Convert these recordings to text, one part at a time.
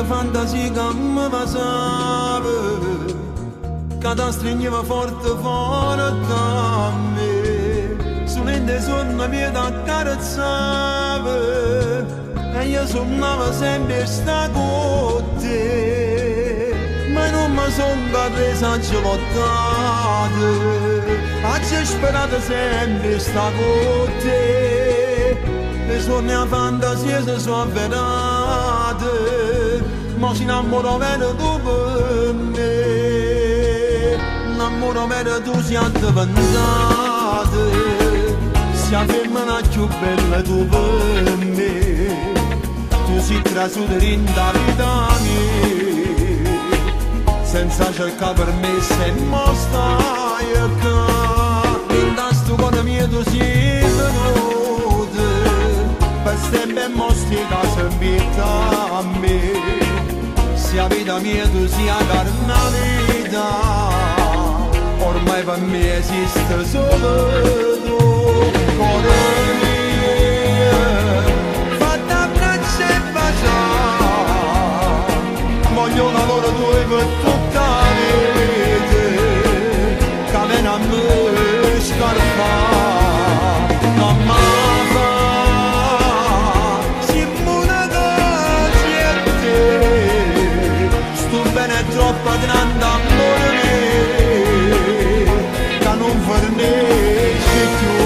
quella fantasia che mi passava, che ti stringeva forte da me, sull'ente sonno mi accarezzava e io sonnavo sempre sta con te, ma non mi son presa a gelottata, ho sperato sempre sta con te. Le sue fantasie si sono avverate, ma si innamorò vero tu per me. Innamorò vero tu si è diventata, si femmina più bella tu per me. Tu si trasuta in da vita mia, senza cercare per me se non stai qua. In tasto con mia tu sei venuta, per sempre mostri casa in vita a me, sia vita mia tu sia carnalità, ormai per me esiste solo tu, cuore mio, fatta abbraccia e baciare, voglio l'amore tuo per tutta la vita, che viene a me scarpare, mamma. Troppo grande amore mio, che non fornisce più.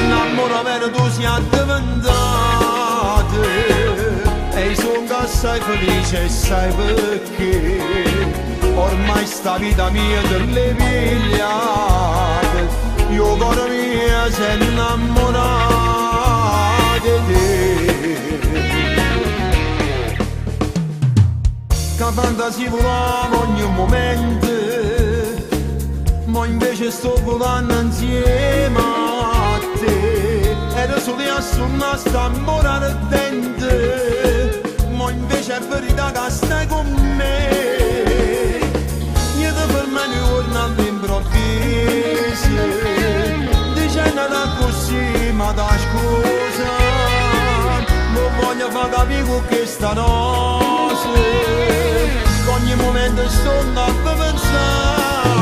L'amore vero tu sia diventato, e sono che sei felice e sai perché, ormai sta vita mia te l'hai pigliata, io cuore mio si è innamorato di te. Che fantasia volavo ogni momento, ma invece sto volando insieme a te. Era solo a suonare sta amore ardente, ma invece è verità che stai con me. Io ti fermo ogni giorno all'improvviso, dicendo così ma da scusa, non voglio far capire con questa noce. Ogni momento sto a pensare,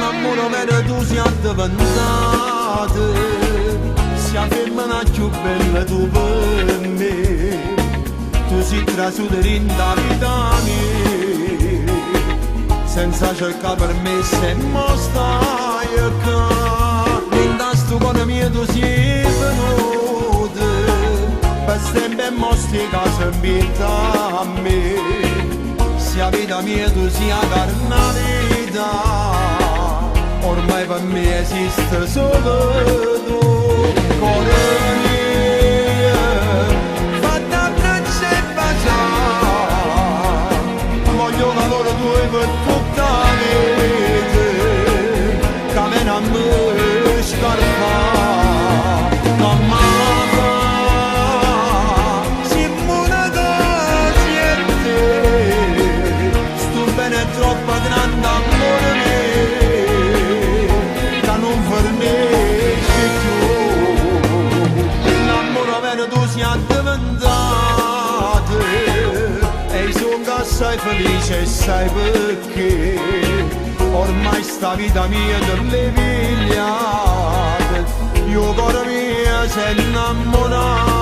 l'amore vero tu sia diventato, sia femmina più bella tu per me, tu si trasuta in da vita mia, senza cercare per me se non stai qua, in tasto con mia tu sei venuta, per sempre mostri casa in vita a me, sia vita mia tu sia carnalità, ormai per me esiste solo tu, cuore mio, fatta abbraccia e baciare, voglio l'amore tuo per tutta la vita, che viene a me scarpare, mamma. Troppo grande amore mio, che non fornisce più. L'amore vero tu sia diventato, e sono che sei felice e sai perché, ormai sta vita mia te l'hai pigliata, io cuore mio sei innamorato.